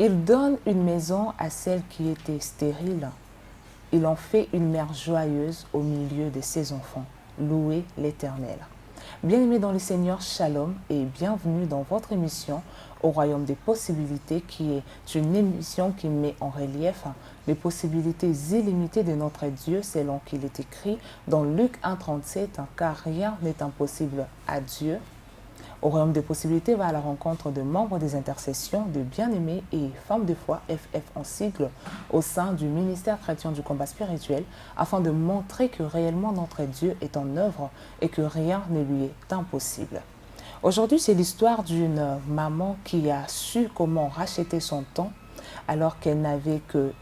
Il donne une maison à celle qui était stérile. Il en fait une mère joyeuse au milieu de ses enfants. Louez l'Éternel. Bien-aimés dans le Seigneur, shalom et bienvenue dans votre émission Au Royaume des Possibilités, qui est une émission qui met en relief les possibilités illimitées de notre Dieu selon qu'il est écrit dans Luc 1,37, car rien n'est impossible à Dieu. Au Royaume des Possibilités va à la rencontre de membres des intercessions, de bien-aimés et femmes de foi, FF en sigle, au sein du ministère chrétien du combat spirituel, afin de montrer que réellement notre Dieu est en œuvre et que rien ne lui est impossible. Aujourd'hui, c'est l'histoire d'une maman qui a su comment racheter son temps alors qu'elle n'avait que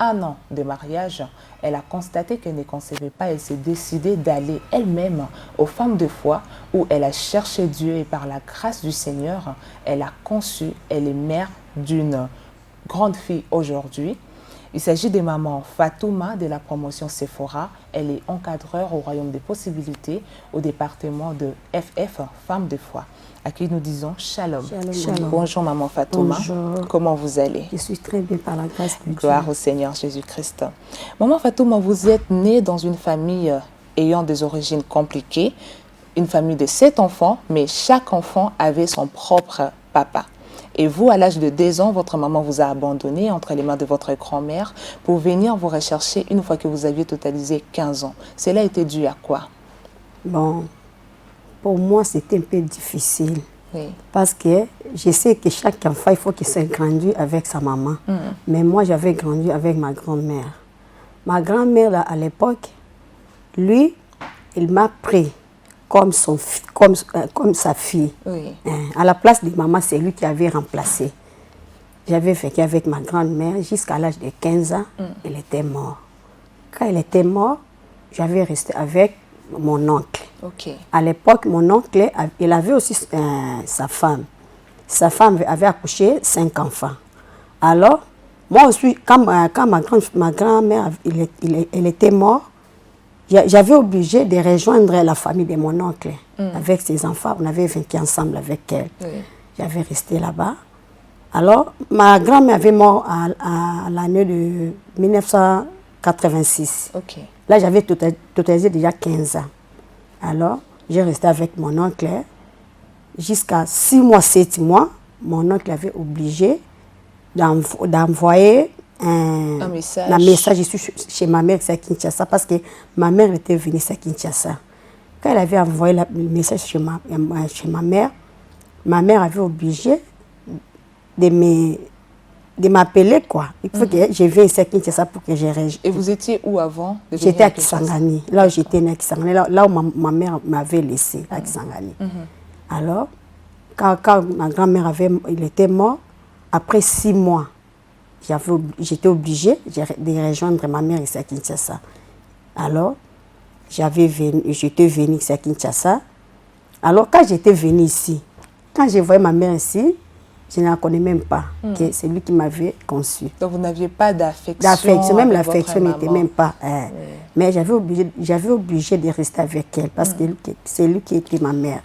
1 an de mariage. Elle a constaté qu'elle ne concevait pas. Elle s'est décidée d'aller elle-même aux femmes de foi où elle a cherché Dieu et par la grâce du Seigneur, elle a conçu. Elle est mère d'une grande fille aujourd'hui. Il s'agit de maman Fatouma de la promotion Sephora. Elle est encadreur au Royaume des Possibilités au département de FF, Femmes de foi, à qui nous disons shalom. Shalom. Bonjour maman Fatouma. Bonjour. Comment vous allez? Je suis très bien par la grâce de Dieu. Gloire au Seigneur Jésus-Christ. Maman Fatouma, vous êtes née dans une famille ayant des origines compliquées, une famille de 7 enfants, mais chaque enfant avait son propre papa. Et vous, à l'âge de 2 ans, votre maman vous a abandonné entre les mains de votre grand-mère pour venir vous rechercher une fois que vous aviez totalisé 15 ans. Cela était dû à quoi? Bon, pour moi, c'était un peu difficile. Oui. Parce que je sais que chaque enfant, il faut qu'il se grandisse avec sa maman. Mais moi, j'avais grandi avec ma grand-mère. Ma grand-mère, à l'époque, lui, il m'a pris comme sa fille. Oui. À la place de maman, c'est lui qui avait remplacé. J'avais vécu avec ma grand-mère jusqu'à l'âge de 15 ans. Elle était morte. Quand elle était morte, j'avais resté avec mon oncle. Ok. À l'époque, mon oncle, il avait aussi sa femme. Sa femme avait accouché 5 enfants. Alors, moi aussi, quand ma grand-mère elle était morte, j'avais obligé de rejoindre la famille de mon oncle. Avec ses enfants, on avait vécu ensemble avec elle. Oui. J'avais resté là-bas. Alors, ma grand-mère avait mort à l'année de 1986. Ok. Là, j'avais totalisé déjà 15 ans. Alors, j'ai resté avec mon oncle jusqu'à 6 mois, 7 mois. Mon oncle avait obligé d'envoyer un message. Je suis chez ma mère, c'est à Kinshasa, parce que ma mère était venue à Kinshasa. Quand elle avait envoyé le message chez ma mère avait obligé de m'appeler, quoi. Il faut que je vienne ici à Kinshasa pour que je réagisse. Et vous étiez où avant? J'étais à Kisangani. Là où j'étais née à Kisangani, là où ma mère m'avait laissé à Kisangani. Alors, quand ma grand-mère était morte, après 6 mois, j'étais obligée de rejoindre ma mère ici à Kinshasa. Alors, j'étais venue ici à Kinshasa. Alors, quand j'étais venue ici, quand je voyais ma mère ici, je ne la connais même pas, que c'est lui qui m'avait conçue. Donc, vous n'aviez pas d'affection? D'affection, même avec l'affection votre n'était même pas. Oui. Mais j'avais obligé de rester avec elle, parce que c'est lui qui était ma mère.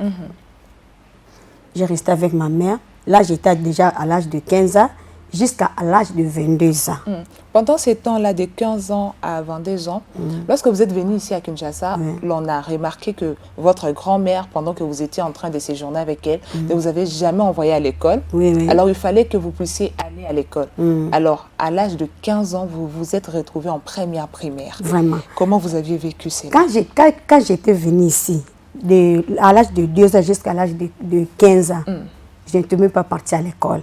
J'ai resté avec ma mère. Là, j'étais déjà à l'âge de 15 ans, jusqu'à l'âge de 22 ans. Pendant ces temps-là, de 15 ans à 22 ans, lorsque vous êtes venu ici à Kinshasa, l'on a remarqué que votre grand-mère, pendant que vous étiez en train de séjourner avec elle, ne vous avez jamais envoyé à l'école. Oui. Alors, il fallait que vous puissiez aller à l'école. Alors, à l'âge de 15 ans, vous vous êtes retrouvé en première primaire. Vraiment. Comment vous aviez vécu cela? Quand j'étais venue ici, à l'âge de 2 ans jusqu'à l'âge de 15 ans, je n'étais même pas partie à l'école.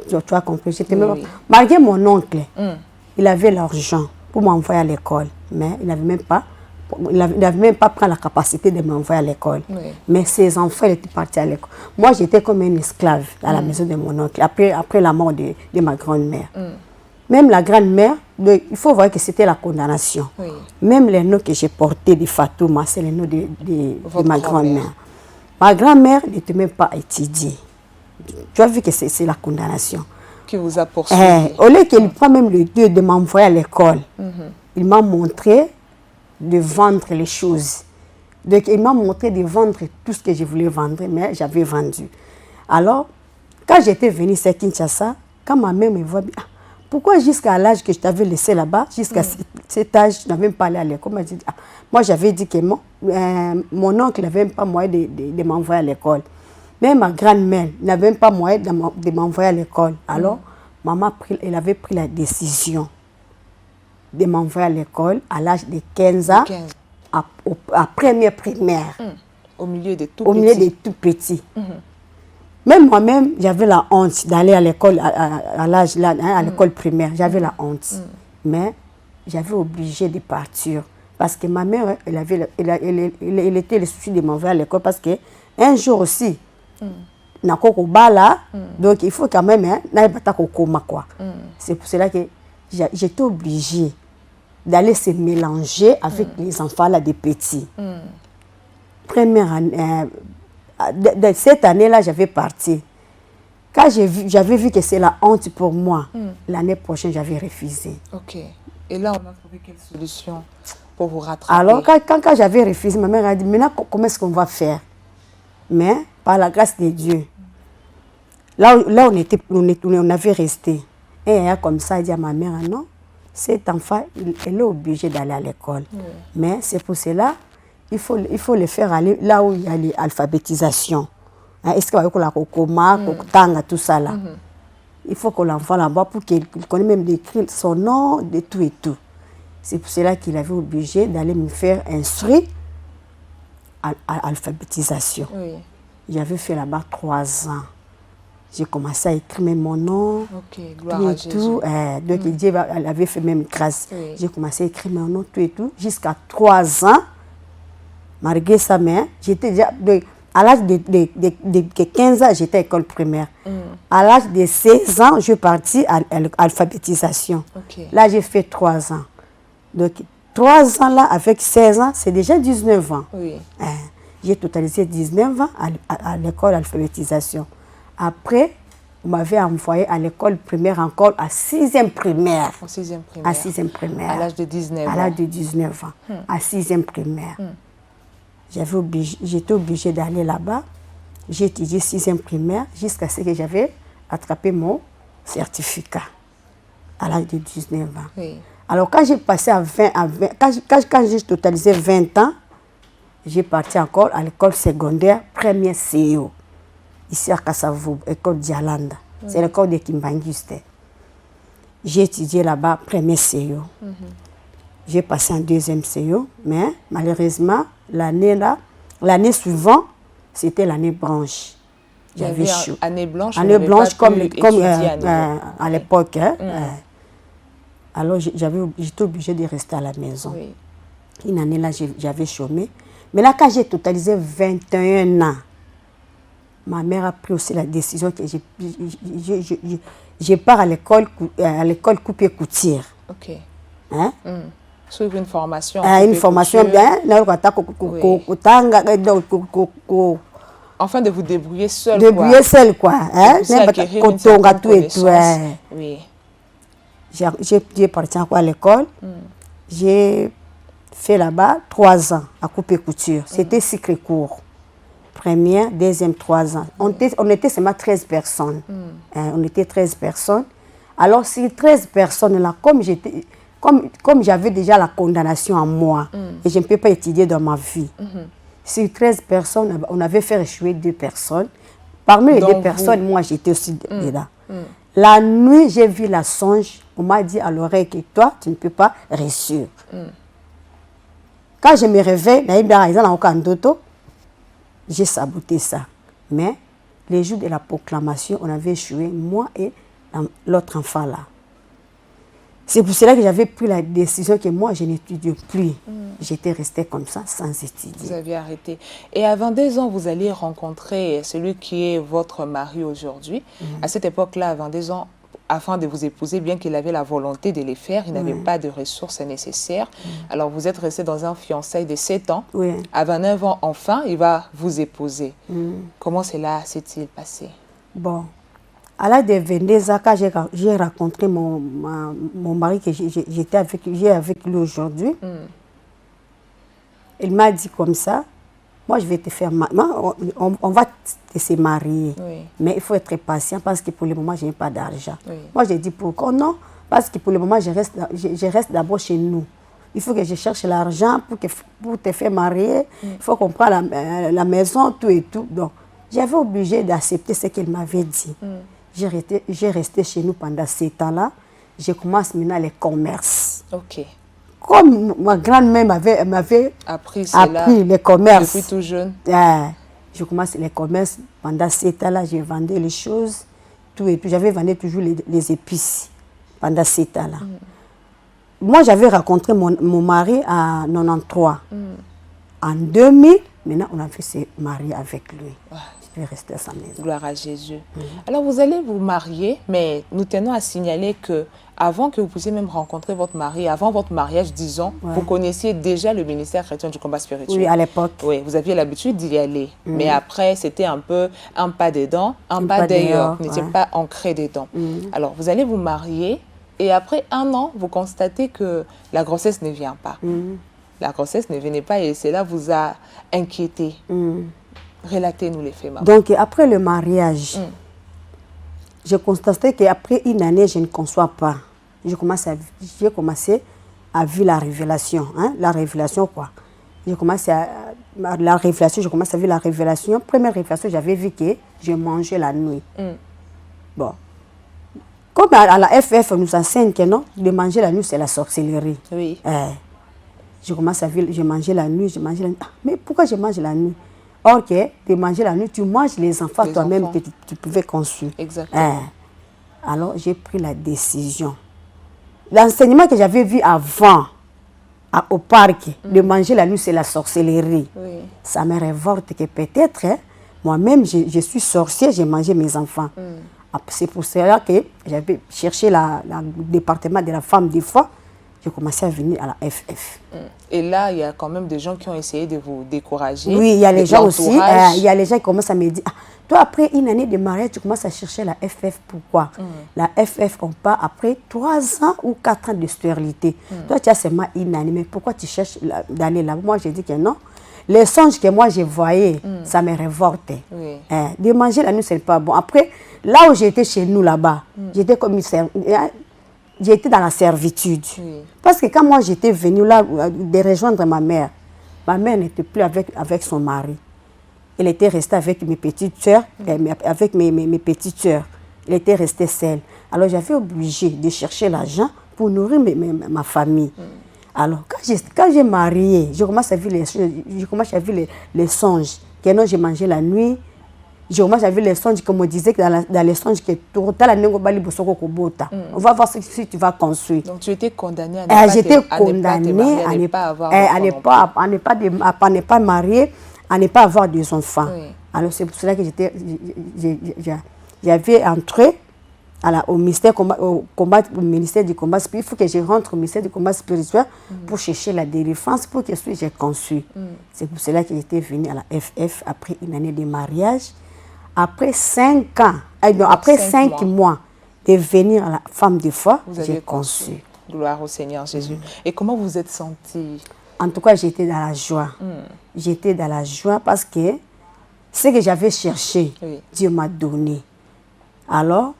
Tu as compris. Malgré mon oncle, il avait l'argent pour m'envoyer à l'école, mais il n'avait même pas pris la capacité de m'envoyer à l'école. Mais ses enfants étaient partis à l'école. Moi, j'étais comme une esclave à la maison de mon oncle, après la mort de ma grand-mère. Même la grand-mère, il faut voir que c'était la condamnation. Même les noms que j'ai portés de Fatouma, c'est les noms de ma grand-mère. Ma grand-mère n'était même pas étudiée. Tu as vu que c'est la condamnation. Qui vous a poursuivi. Au lieu qu'il prenne même le Dieu de m'envoyer à l'école, il m'a montré de vendre les choses. Donc, il m'a montré de vendre tout ce que je voulais vendre, mais j'avais vendu. Alors, quand j'étais venue à Kinshasa, quand ma mère me voit, pourquoi jusqu'à l'âge que je t'avais laissé là-bas, jusqu'à cet âge, je n'avais même pas allé à l'école. Moi, j'avais dit que mon oncle n'avait même pas moyen de m'envoyer à l'école. Même ma grand-mère n'avait même pas moyen de m'envoyer à l'école. Alors, maman, elle avait pris la décision de m'envoyer à l'école à l'âge de 15 ans, à première primaire. Au milieu des tout petits. Au milieu des tout petits. Même moi-même, j'avais la honte d'aller à l'école à l'âge là, à l'école primaire. J'avais la honte. Mais j'avais obligé de partir. Parce que ma mère, elle était le souci de m'envoyer à l'école. Parce qu'un jour aussi, donc il faut quand même, c'est pour cela que j'étais obligée d'aller se mélanger avec les enfants là, des petits. Première année, cette année-là, j'avais parti. Quand j'avais vu que c'est la honte pour moi, l'année prochaine, j'avais refusé. Ok. Et là, on a trouvé quelle solution pour vous rattraper? Alors, quand j'avais refusé, ma mère a dit, maintenant, comment est-ce qu'on va faire? Mais, par la grâce de Dieu, là on avait resté. Et elle a comme ça dit à ma mère, non, cet enfant, elle est obligée d'aller à l'école. Mais c'est pour cela, il faut le faire aller là où il y a l'alphabétisation. Est-ce qu'il y a la tanga, tout ça là? Il faut qu'on l'envoie là-bas pour qu'il connaisse même d'écrire son nom, de tout et tout. C'est pour cela qu'il avait obligé d'aller me faire instruire à l'alphabétisation. J'avais fait là-bas 3 ans. J'ai commencé à écrire même mon nom, gloire à tout. Donc Dieu avait fait même grâce. J'ai commencé à écrire mon nom, tout et tout, jusqu'à 3 ans. Malgré ça, mais j'étais déjà, à l'âge de 15 ans, j'étais à l'école primaire. À l'âge de 16 ans, je suis partie à l'alphabétisation. Là, j'ai fait 3 ans. Donc, 3 ans là, avec 16 ans, c'est déjà 19 ans. J'ai totalisé 19 ans à l'école d'alphabétisation. Après, on m'avait envoyé à l'école primaire encore à 6e primaire. En 6e primaire. À 6e primaire. À l'âge de 19 ans. À l'âge de 19 ans. À 6e primaire. J'étais obligée d'aller là-bas. J'ai étudié 6e primaire jusqu'à ce que j'avais attrapé mon certificat à l'âge de 19 ans. Alors, quand j'ai passé à 20, quand j'ai totalisé 20 ans, j'ai parti encore à l'école secondaire, première CEO, ici à Kassavou, école Dialanda. C'est l'école de Kimbanguiste. J'ai étudié là-bas, première CEO. J'ai passé en 2e CEO, mais malheureusement, l'année suivante, c'était l'année blanche. J'avais année blanche. Année blanche comme à l'époque. Alors, j'étais obligée de rester à la maison. Une année là, j'avais chômé. Mais là, quand j'ai totalisé 21 ans, ma mère a pris aussi la décision que je pars à l'école couper-coutire. Suivre une formation. Une formation bien. Enfin, de vous débrouiller seul. Débrouiller seul, quoi. J'ai parti encore à l'école. J'ai fait là-bas 3 ans à couper couture. C'était cycle court. Première, 2e, 3 ans. On était seulement 13 personnes. On était 13 personnes. Alors, ces 13 personnes-là, comme j'avais déjà la condamnation en moi, et je ne peux pas étudier dans ma vie, ces 13 personnes, on avait fait échouer 2 personnes. Parmi les 2 personnes, moi, j'étais aussi là. La nuit, j'ai vu la songe. On m'a dit à l'oreille que toi, tu ne peux pas réussir. Quand je me réveille, j'ai saboté ça. Mais les jours de la proclamation, on avait échoué, moi et l'autre enfant là. C'est pour cela que j'avais pris la décision que moi, je n'étudiais plus. J'étais restée comme ça, sans étudier. Vous avez arrêté. Et à 22 ans, vous alliez rencontrer celui qui est votre mari aujourd'hui. À cette époque-là, à 22 ans, afin de vous épouser, bien qu'il avait la volonté de les faire, il n'avait pas de ressources nécessaires. Alors, vous êtes resté dans un fiançailles de 7 ans. À 29 ans, enfin, il va vous épouser. Comment cela s'est-il passé? Bon. À l'âge de 22 ans, quand j'ai rencontré mon mari, que j'ai avec lui aujourd'hui, il m'a dit comme ça, moi, je vais te faire... On va se marier. Oui. Mais il faut être patient parce que pour le moment, je n'ai pas d'argent. Oui. Moi, j'ai dit pourquoi non? Parce que pour le moment, je reste d'abord chez nous. Il faut que je cherche l'argent pour te faire marier. Il faut qu'on prenne la maison, tout et tout. Donc, j'avais obligé d'accepter ce qu'elle m'avait dit. J'ai resté chez nous pendant 7 ans-là. J'ai commencé maintenant les commerces. Ok. Comme ma grand-mère m'avait appris les commerces. Depuis tout jeune. Je commence les commerces. Pendant 7 ans-là, j'ai vendu les choses, tout et tout. J'avais vendu toujours les épices pendant 7 ans-là. Moi, j'avais rencontré mon mari en 93. En 2000, maintenant, on a fait se marier avec lui. Je vais rester à sa maison. Gloire à Jésus. Alors, vous allez vous marier, mais nous tenons à signaler que avant que vous puissiez même rencontrer votre mari, avant votre mariage, disons, vous connaissiez déjà le ministère chrétien du combat spirituel. Oui, à l'époque. Oui, vous aviez l'habitude d'y aller. Mais après, c'était un peu un pas dedans, un pas d'ailleurs. Vous n'étiez pas ancré dedans. Alors, vous allez vous marier et après 1 an, vous constatez que la grossesse ne vient pas. La grossesse ne venait pas et cela vous a inquiété. Relatez-nous les faits, maman. Donc, après le mariage, j'ai constaté qu'après 1 année, je ne conçois pas. J'ai commencé à vivre la révélation. Hein? La révélation, quoi. J'ai commencé à vivre la révélation. Première révélation, j'avais vu que je mangeais la nuit. Bon. Comme à la FF, on nous enseigne que non, de manger la nuit, c'est la sorcellerie. Oui. Je commence à vivre, je mangeais la nuit, mais pourquoi je mange la nuit? Or que de manger la nuit, tu manges les enfants toi-même que tu pouvais conçu. Exactement. Alors, j'ai pris la décision. L'enseignement que j'avais vu avant, au parc, de manger la nuit, c'est la sorcellerie. Oui. Ça me révolte que peut-être, moi-même, je suis sorcière, j'ai mangé mes enfants. C'est pour cela que j'avais cherché le département de la femme des fois. J'ai commencé à venir à la FF. Et là, il y a quand même des gens qui ont essayé de vous décourager. Oui, il y a les gens aussi. Il y a les gens qui commencent à me dire, toi, après 1 année de mariage, tu commences à chercher la FF. Pourquoi? La FF, on part après 3 ans ou 4 ans de stérilité. Toi, tu as seulement 1 année, mais pourquoi tu cherches d'aller là? Moi, j'ai dit que non. Les songes que moi, je voyais, ça me révoltait. Oui. De manger la nuit, ce n'est pas bon. Après, là où j'étais chez nous, là-bas, j'étais commissaire. J'étais dans la servitude. Oui. Parce que quand moi j'étais venue là de rejoindre ma mère n'était plus avec son mari. Elle était restée avec mes petites soeurs, avec mes petites soeurs. Elle était restée seule. Alors j'avais obligé de chercher l'argent pour nourrir ma famille. Alors quand j'ai marié, je commence à vivre les songes. Que non, j'ai mangé la nuit. Je commence à vivre les songes, comme on disait, que dans les songes, que on va voir si tu vas construire. Donc tu étais condamnée à ne pas marier, à ne pas avoir des enfants. Oui. Alors c'est pour cela que j'avais entré au ministère du combat spirituel. Il faut que je rentre au ministère du combat spirituel pour chercher la délivrance, pour que j'ai conçu. C'est pour cela que j'étais venue à la FF après 1 année de mariage. Après 5 ans, après 5 mois de venir à la femme de foi, j'ai conçu. Gloire au Seigneur Jésus. Et comment vous êtes sentie? En tout cas, j'étais dans la joie. J'étais dans la joie parce que ce que j'avais cherché, Dieu m'a donné. Alors,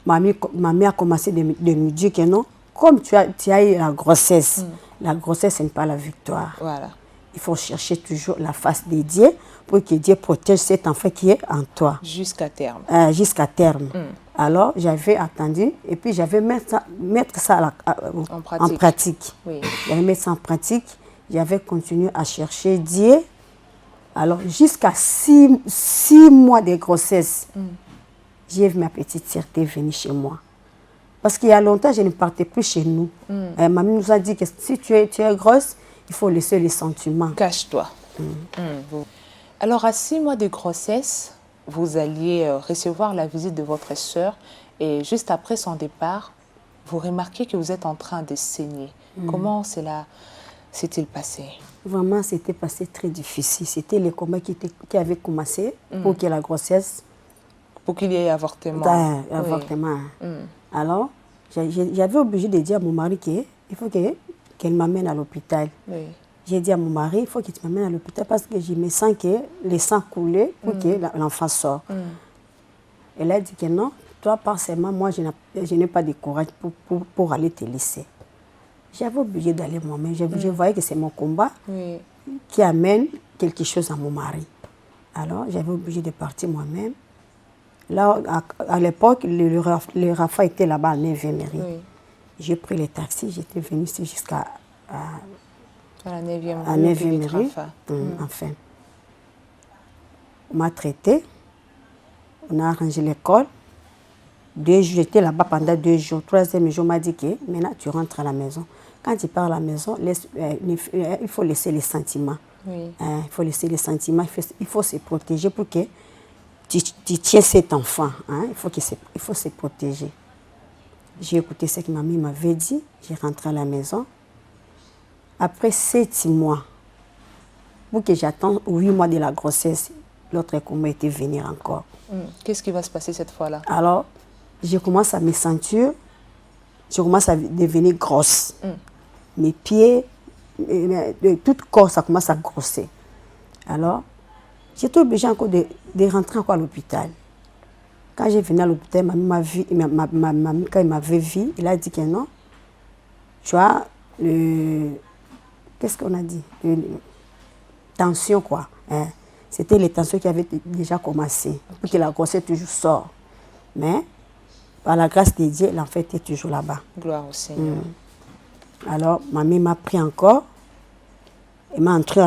ma mère a commencé de me dire que non, comme tu as eu la grossesse n'est pas la victoire. Voilà. Il faut chercher toujours la face de Dieu pour que Dieu protège cet enfant qui est en toi. Jusqu'à terme. Jusqu'à terme. Alors, j'avais attendu et puis j'avais mettre ça en pratique. Oui. J'avais mis ça en pratique. J'avais continué à chercher Dieu. Alors, jusqu'à 6 mois de grossesse, j'ai vu ma petite sœur venir chez moi. Parce qu'il y a longtemps, je ne partais plus chez nous. Maman nous a dit que si tu es grosse, il faut laisser les sentiments. Cache-toi. Alors, à 6 mois de grossesse, vous alliez recevoir la visite de votre sœur et juste après son départ, vous remarquez que vous êtes en train de saigner. Comment cela s'est-il passé? Vraiment, c'était passé très difficile. C'était le combat qui avait commencé pour que la grossesse... Pour qu'il y ait avortement. Avortement. Alors, j'avais obligé de dire à mon mari qu'il faut qu'elle m'amène à l'hôpital. Oui. J'ai dit à mon mari, il faut que tu m'amènes à l'hôpital parce que je me sens que le sang coulait pour que l'enfant sorte. Elle a dit que non, toi, forcément, moi, je n'ai pas de courage pour aller te laisser. J'avais obligé d'aller moi-même. Je voyais que c'est mon combat qui amène quelque chose à mon mari. Alors, j'avais obligé de partir moi-même. Là, à l'époque, le Rafa était là-bas à Neuve-Mairie. J'ai pris les taxis, j'étais venue jusqu'à la 9e rue. Enfin. On m'a traité. On a arrangé l'école. 2 jours, j'étais là-bas pendant 2 jours. 3e jour, on m'a dit que maintenant tu rentres à la maison. Quand tu pars à la maison, il faut laisser les sentiments. Il faut laisser les sentiments. Il faut se protéger pour que tu tiens cet enfant. Il faut se protéger. J'ai écouté ce que mamie m'avait dit. J'ai rentré à la maison. Après 7 mois, pour que j'attende 8 mois de la grossesse, l'autre combat était venir encore. Qu'est-ce qui va se passer cette fois-là? Alors, je commence à me sentir, je commence à devenir grosse. Mes pieds, tout le corps, ça commence à grossir. Alors, j'étais obligée encore de rentrer encore à l'hôpital. Quand j'ai venu à l'hôpital, mamie, quand elle m'avait vu, elle a dit que non, tu as qu'est-ce qu'on a dit? Tension, quoi. C'était les tensions qui avaient déjà commencé, pour que la grossesse toujours sort. Mais, par la grâce de Dieu, l'enfant était toujours là-bas. Gloire au Seigneur. Alors, mamie m'a pris encore. Elle m'a entré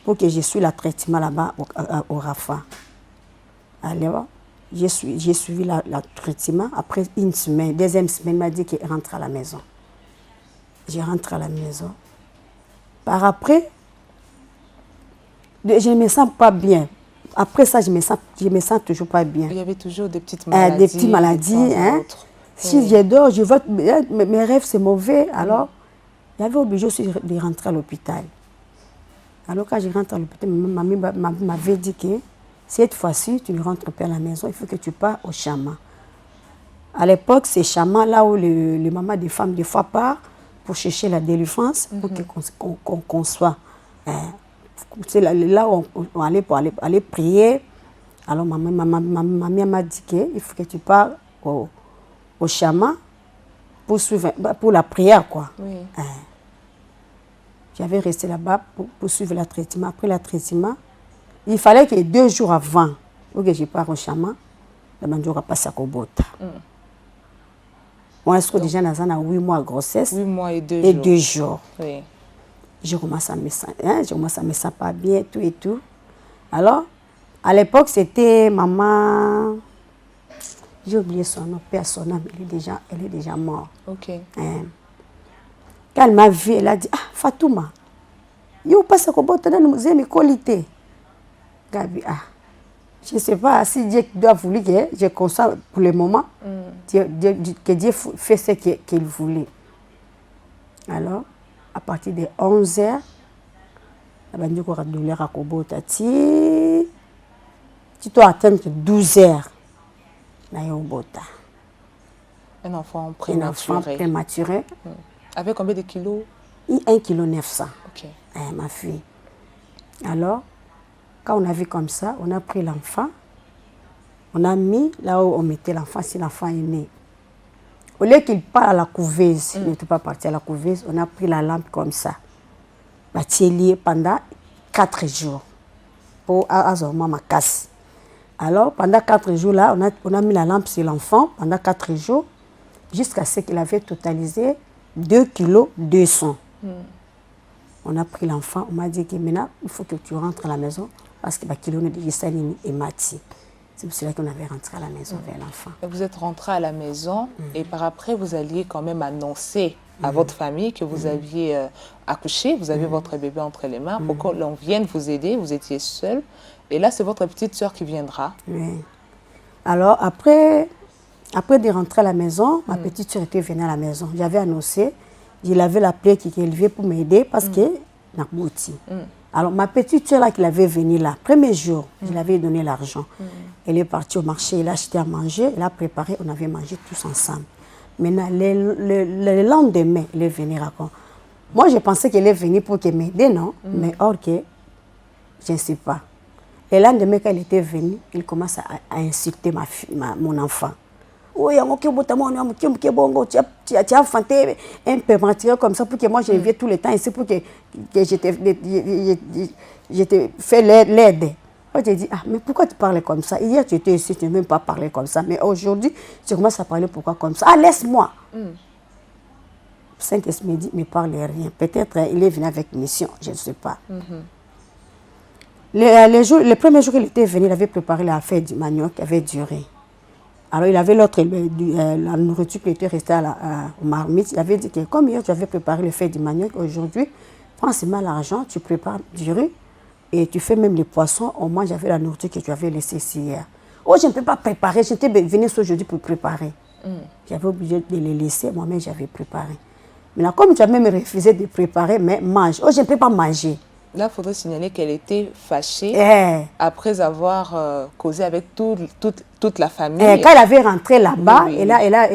pour que je suive le traitement là-bas au Rafa. Alors, j'ai suivi le traitement. Après 1 semaine, 2e semaine, elle m'a dit qu'elle rentre à la maison. Je rentre à la maison. Par après, je ne me sens pas bien. Après ça, je me sens toujours pas bien. Il y avait toujours des petites maladies. Des petites maladies. Si je dors, je vois mes rêves, c'est mauvais. Alors, j'avais obligé aussi de rentrer à l'hôpital. Alors, quand je rentre à l'hôpital, mamie m'avait dit que cette fois-ci, tu ne rentres pas à la maison, il faut que tu pars au Chama. À l'époque, c'est Chama, là où les mamans des femmes, des fois, partent pour chercher la délivrance, pour qu'on conçoit. C'est là où on allait pour aller prier. Alors, mamie m'a dit qu'il faut que tu pars au Chama pour la prière, quoi. J'avais resté là-bas pour suivre le traitement. Après le traitement, il fallait que 2 jours avant, pour que je parte au Chama, la mandioura passe à Kobota. Moi, je suis déjà dans 8 mois de grossesse. 8 mois et 2 jours. Oui. Je commence à me sentir pas bien, tout et tout. Alors, à l'époque, c'était maman. J'ai oublié son nom, père, son nom, elle est déjà morte. Ok. Quand elle m'a vue, elle a dit, ah, Fatouma, il passe à Kobota dans le musée, mais qualité. Gabi, ah, je ne sais pas si Dieu doit vouloir que je constate pour le moment, que Dieu fait ce qu'il voulait. Alors, à partir de 11h, elle a dit douleur à Kobota. Tu dois attendre 12h. Un enfant prématuré. Avec combien de kilos? 1,9 kg. Ok. Ma fille. Alors, quand on a vu comme ça, on a pris l'enfant, on a mis là où on mettait l'enfant, si l'enfant est né. Au lieu qu'il parte à la couveuse, il n'était pas parti à la couveuse, on a pris la lampe comme ça. Lié pendant 4 jours pour avoir ma casse. Alors, pendant 4 jours, là, on a mis la lampe sur l'enfant pendant 4 jours, jusqu'à ce qu'il avait totalisé 2,2 kg. On a pris l'enfant, on m'a dit que maintenant, il faut que tu rentres à la maison parce que kilo de Gisanini est mati. C'est pour cela qu'on avait rentré à la maison vers l'enfant. Vous êtes rentré à la maison et par après, vous alliez quand même annoncer à votre famille que vous aviez accouché, vous aviez votre bébé entre les mains pour qu'on vienne vous aider, vous étiez seul. Et là, c'est votre petite soeur qui viendra. Oui. Alors, après de rentrer à la maison, ma petite soeur était venue à la maison. J'avais annoncé, je l'avais appelée qui est élevée pour m'aider parce que n'a pas. Alors, ma petite soeur là qui l'avait venue là, premier jour, je l'avais donné l'argent. Elle est partie au marché, elle a acheté à manger, elle a préparé, on avait mangé tous ensemble. Maintenant, le lendemain, elle est venue raconter. Moi, je pensais qu'elle est venue pour m'aider, non? Mais or que je ne sais pas. Le lendemain, quand elle était venue, il commence à insulter mon enfant. Oui, tu as enfanté un peu prématuré comme ça pour que moi je vienne tout le temps ici pour que je te fais l'aide. Moi, j'ai dit, ah, mais pourquoi tu parles comme ça? Hier, tu étais ici, tu n'as même pas parlé comme ça. Mais aujourd'hui, tu commences à parler pourquoi comme ça? Ah, laisse-moi. Saint-Esprit me dit, ne parle rien. Peut-être il est venu avec mission, je ne sais pas. Le premier jour qu'il était venu, il avait préparé la fête du manioc qui avait duré. Alors, il avait la nourriture qui était restée au marmite. Il avait dit que comme hier, tu avais préparé le fait du manioc, aujourd'hui, prends seulement l'argent, tu prépares du riz et tu fais même les poissons. Au moins, j'avais la nourriture que tu avais laissée ici hier. Oh, je ne peux pas préparer. J'étais venue aujourd'hui pour préparer. J'avais obligé de les laisser. Moi-même, j'avais préparé. Maintenant, comme tu as même refusé de préparer, mais mange. Oh, je ne peux pas manger. Là, il faudrait signaler qu'elle était fâchée après avoir causé avec toute la famille. Quand elle avait rentré là-bas, elle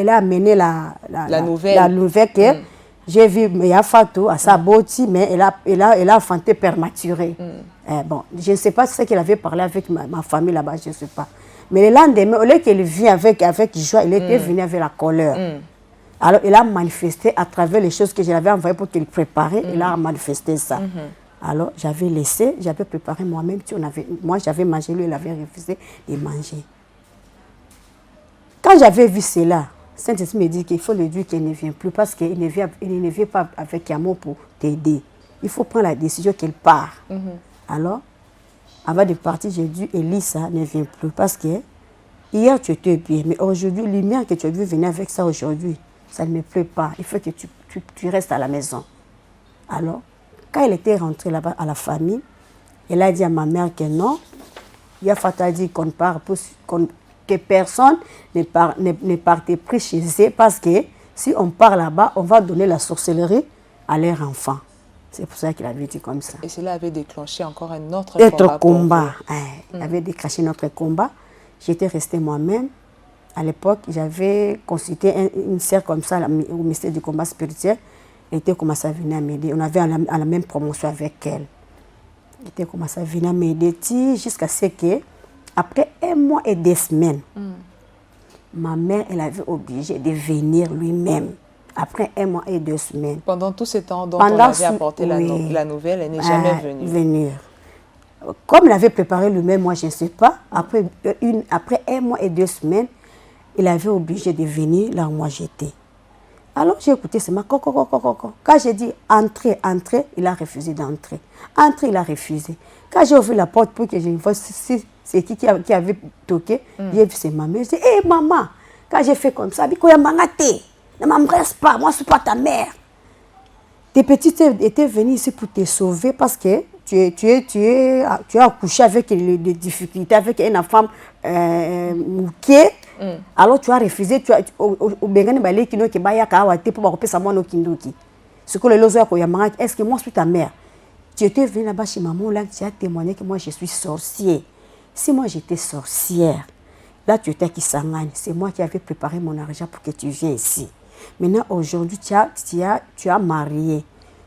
a amené la nouvelle que j'ai vu Yafatou à sa beauté, mais elle a enfanté prématuré. Bon, je ne sais pas ce qu'elle avait parlé avec ma famille là-bas, je ne sais pas. Mais le lendemain, au lieu qu'elle vienne avec joie, elle était venue avec la colère. Alors, elle a manifesté à travers les choses que je l'avais envoyées pour qu'elle prépare, elle a manifesté ça. Alors, j'avais laissé, j'avais préparé moi-même. Moi, j'avais mangé, lui, il avait refusé de manger. Quand j'avais vu cela, Saint-Esprit me dit qu'il faut lui dire qu'il ne vient plus parce qu'il ne vient pas avec amour pour t'aider. Il faut prendre la décision qu'elle part. Alors, avant de partir, j'ai dit, Elisa ne vient plus parce que hier, tu étais bien, mais aujourd'hui, la lumière que tu as vu venir avec ça aujourd'hui, ça ne me plaît pas. Il faut que tu restes à la maison. Alors, quand elle était rentrée là-bas à la famille, elle a dit à ma mère que non. Yafata dit qu'on part que personne ne partait plus chez eux parce que si on part là-bas, on va donner la sorcellerie à leurs enfants. C'est pour ça qu'il avait dit comme ça. Et cela avait déclenché encore un autre combat. Il avait déclenché notre combat. J'étais restée moi-même. À l'époque, j'avais consulté une sœur comme ça au ministère du combat spirituel. Elle était commencé à venir m'aider. On avait à la même promotion avec elle. Elle était commencé à venir m'aider jusqu'à ce que, après 1 mois et 2 semaines, ma mère, elle avait obligé de venir lui-même. Après 1 mois et 2 semaines. Pendant tout ce temps dont on avait apporté la nouvelle, elle n'est jamais venue. Comme elle avait préparé lui-même, moi je ne sais pas. Après 1 mois et 2 semaines, il avait obligé de venir là où moi j'étais. Alors j'ai écouté ce matin. Quand j'ai dit entrez, entrez, il a refusé d'entrer. Entrez, il a refusé. Quand j'ai ouvert la porte pour que je vois si c'est qui avait toqué, j'ai vu c'est ma mère. J'ai dit, hé maman, quand j'ai fait comme ça, ne m'embrasse pas, moi je ne suis pas ta mère. Tes petites étaient venues ici pour te sauver parce que tu as accouché avec des difficultés, avec une femme mouquée. Alors tu as refusé, tu as est-ce que moi je suis ta mère? Tu étais venue là-bas chez maman, là tu as témoigné que moi je suis sorcière. Si moi j'étais sorcière, là tu étais qui s'engage, c'est moi qui avais préparé mon argent pour que tu viennes ici. Maintenant aujourd'hui tu as marié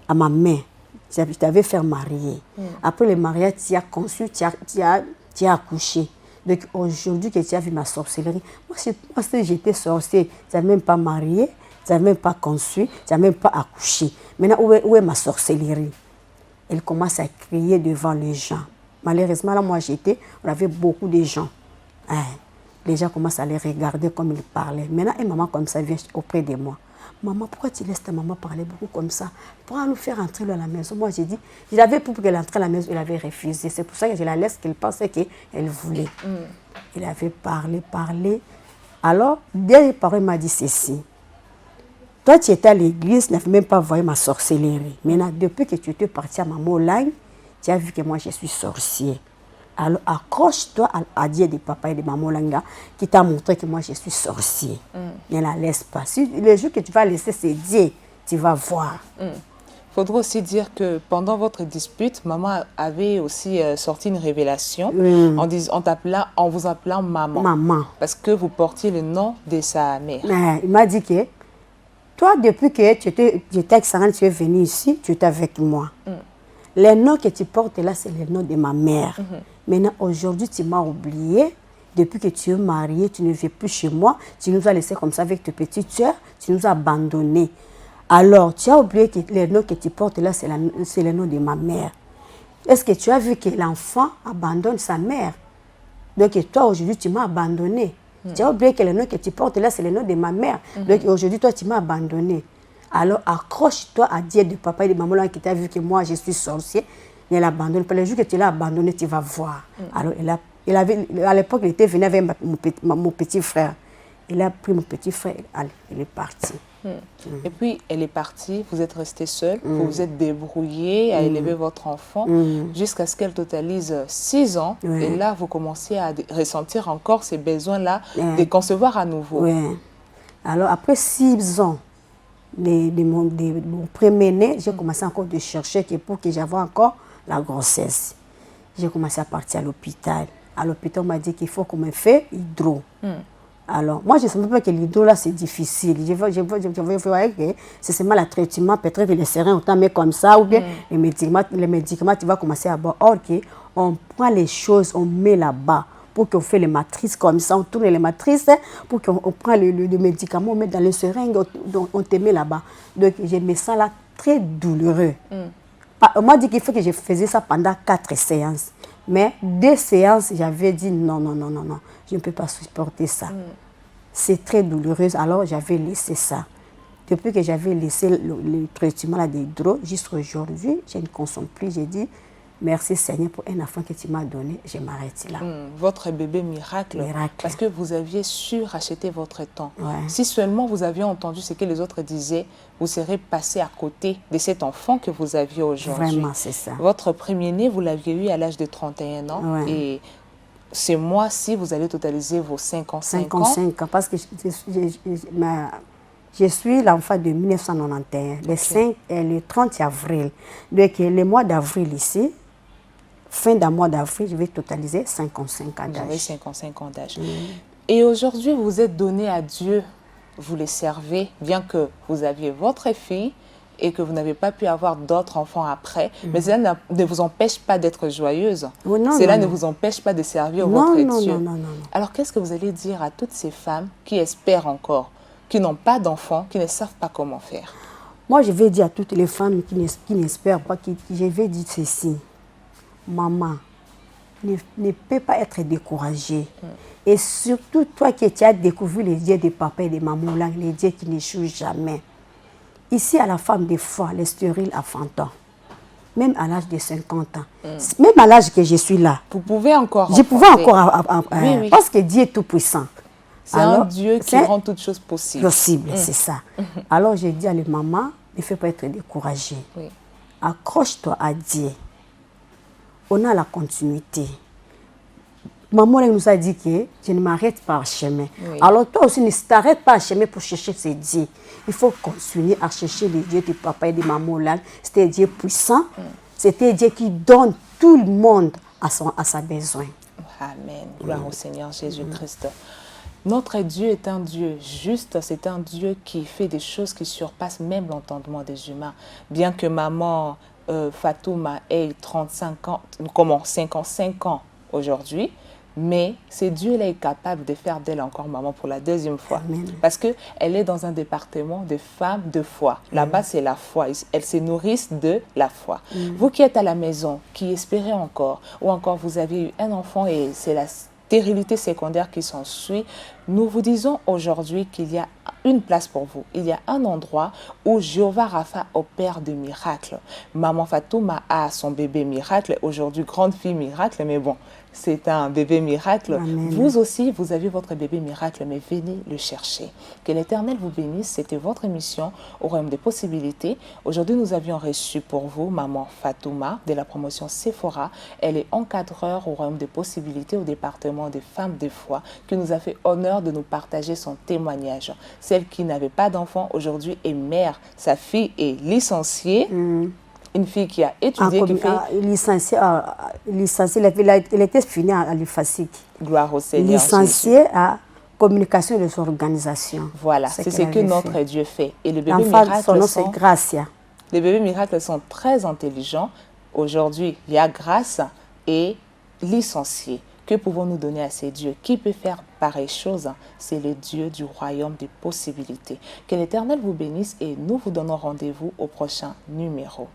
à ma mère, tu t'avais fait marier. Après le mariage tu as conçu, tu as accouché. Donc aujourd'hui que tu as vu ma sorcellerie, moi si j'étais sorcière, tu n'avais même pas marié, tu n'avais même pas conçu, tu n'avais même pas accouché. Maintenant où est ma sorcellerie? Elle commence à crier devant les gens. Malheureusement là moi j'étais, on avait beaucoup de gens. Les gens commencent à les regarder comme ils parlaient. Maintenant une maman comme ça vient auprès de moi. Maman, pourquoi tu laisses ta maman parler beaucoup comme ça? Pourquoi nous faire entrer à la maison? Moi, j'ai dit, je l'avais pour qu'elle entre à la maison, elle avait refusé. C'est pour ça que je la laisse, qu'elle pensait qu'elle voulait. Il avait parlé. Alors, dernière parole m'a dit ceci. Toi, tu étais à l'église, tu n'avais même pas vu ma sorcellerie. Maintenant, depuis que tu étais parti à ma Molagne, tu as vu que moi, je suis sorcier. Alors, accroche-toi à Dieu de papa et de maman Langa qui t'a montré que moi, je suis sorcier. Ne la laisse pas. Si le jour que tu vas laisser, c'est Dieu, tu vas voir. Il faudra aussi dire que pendant votre dispute, maman avait aussi sorti une révélation en vous appelant maman. Maman. Parce que vous portiez le nom de sa mère. Il m'a dit que toi, depuis que j'étais avec Sarah, tu es venue ici, tu étais avec moi. Les noms que tu portes là, c'est les noms de ma mère. Maintenant, aujourd'hui, tu m'as oublié. Depuis que tu es mariée, tu ne viens plus chez moi. Tu nous as laissés comme ça avec tes petites soeurs. Tu nous as abandonnés. Alors, tu as oublié que les noms que tu portes là, c'est les noms de ma mère. Est-ce que tu as vu que l'enfant abandonne sa mère? Donc, toi, aujourd'hui, tu m'as abandonné. Tu as oublié que les noms que tu portes là, c'est les noms de ma mère. Donc, aujourd'hui, toi, tu m'as abandonné. Alors, accroche-toi à Dieu de papa et de maman là, qui t'a vu que moi, je suis sorcier. Mais elle abandonne. Le jour que tu l'as abandonné, tu vas voir. Alors, à l'époque, il était venu avec mon petit frère. Il a pris mon petit frère, il est parti. Et puis, elle est partie, vous êtes resté seule, vous vous êtes débrouillé à élever votre enfant jusqu'à ce qu'elle totalise 6 ans. Et là, vous commencez à ressentir encore ces besoins-là de concevoir à nouveau. Alors, après 6 ans de mon premier-né, j'ai commencé encore de chercher pour que j'avais encore la grossesse. J'ai commencé à partir à l'hôpital. À l'hôpital, on m'a dit qu'il faut qu'on me fasse hydro. Alors, moi, je ne savais pas que l'hydro, là, c'est difficile. Je voyais que c'est seulement le traitement, peut-être que les seringues, autant mais comme ça, ou bien les médicaments, tu vas commencer à boire. Or, on prend les choses, on met là-bas pour qu'on fait les matrices comme ça, on tourne les matrices, pour qu'on prend le médicament, on met dans les seringues, on te met là-bas. Donc, je me sens là très douloureux. On m'a dit qu'il faut que je faisais ça pendant 4 séances. Mais 2 séances, j'avais dit non, je ne peux pas supporter ça. C'est très douloureux, alors j'avais laissé ça. Depuis que j'avais laissé le traitement d'hydro, jusqu'à aujourd'hui, je ne consomme plus. J'ai dit, merci Seigneur pour un enfant que tu m'as donné, je m'arrête là. Votre bébé miracle, parce que vous aviez su racheter votre temps. Si seulement vous aviez entendu ce que les autres disaient, vous serez passé à côté de cet enfant que vous aviez aujourd'hui. Vraiment, c'est ça. Votre premier-né, vous l'aviez eu à l'âge de 31 ans. Et ce mois-ci, vous allez totaliser vos 55 ans. 55 ans, parce que je suis l'enfant de 1991, le 30 avril. Donc, le mois d'avril ici, fin d'un mois d'avril, je vais totaliser 55 ans d'âge. 55 ans d'âge. Et aujourd'hui, vous êtes donné à Dieu, vous les servez, bien que vous aviez votre fille et que vous n'avez pas pu avoir d'autres enfants après. Mais cela ne vous empêche pas d'être joyeuse. Cela ne vous empêche pas de servir votre Dieu. Non. Alors, qu'est-ce que vous allez dire à toutes ces femmes qui espèrent encore, qui n'ont pas d'enfants, qui ne savent pas comment faire? Moi, je vais dire à toutes les femmes qui n'espèrent pas, je vais dire ceci. Maman, ne peut pas être découragée. Et surtout, toi qui as découvert les dieux de papa et de maman, là, les dieux qui n'échouent jamais. Ici, à la femme des fois, les stériles à 20 ans, même à l'âge de 50 ans, même à l'âge que je suis là. Vous pouvez encore. Je pouvais encore, parce que Dieu est tout puissant. C'est un Dieu qui rend toutes choses possibles. C'est ça. Alors, je dis à les mamans, ne fais pas être découragée. Accroche-toi à Dieu. On a la continuité. Maman elle nous a dit que je ne m'arrête pas à chemin. Alors toi aussi, ne t'arrête pas à chemin pour chercher ces dieux. Il faut continuer à chercher les dieux de papa et de maman là. C'était un Dieu puissant. C'était un Dieu qui donne tout le monde à sa besoin. Amen. Gloire au Seigneur Jésus-Christ. Notre Dieu est un Dieu juste, c'est un Dieu qui fait des choses qui surpassent même l'entendement des humains. Bien que maman Fatouma ait 55 ans aujourd'hui, mais ce Dieu-là est capable de faire d'elle encore maman pour la 2e fois. Amen. Parce qu'elle est dans un département de femmes de foi. Là-bas, c'est la foi. Elles se nourrissent de la foi. Vous qui êtes à la maison, qui espérez encore, ou encore vous avez eu un enfant et c'est la stérilité secondaire qui s'ensuit, nous vous disons aujourd'hui qu'il y a une place pour vous. Il y a un endroit où Jéhovah Rapha opère des miracles. Maman Fatouma a son bébé miracle, aujourd'hui grande fille miracle, mais bon, c'est un bébé miracle. Amen. Vous aussi, vous avez votre bébé miracle, mais venez le chercher. Que l'Éternel vous bénisse. C'était votre émission au Royaume des Possibilités. Aujourd'hui, nous avions reçu pour vous Maman Fatouma de la promotion Sephora. Elle est encadreur au Royaume des Possibilités au département des femmes de foi, qui nous a fait honneur de nous partager son témoignage. Celle qui n'avait pas d'enfant aujourd'hui est mère. Sa fille est licenciée. Une fille qui a étudié, qui fait... licenciée, elle était finie à l'UFASIC. Gloire au Seigneur. Licenciée à communication et les organisations. Voilà, c'est ce que notre Dieu fait. Et les bébés L'enfant, miracles son nom, c'est Gracia. Les bébés miracles sont très intelligents. Aujourd'hui, il y a grâce et licencié. Que pouvons-nous donner à ces dieux? Qui peut faire pareille chose? C'est le Dieu du royaume des possibilités. Que l'Éternel vous bénisse et nous vous donnons rendez-vous au prochain numéro.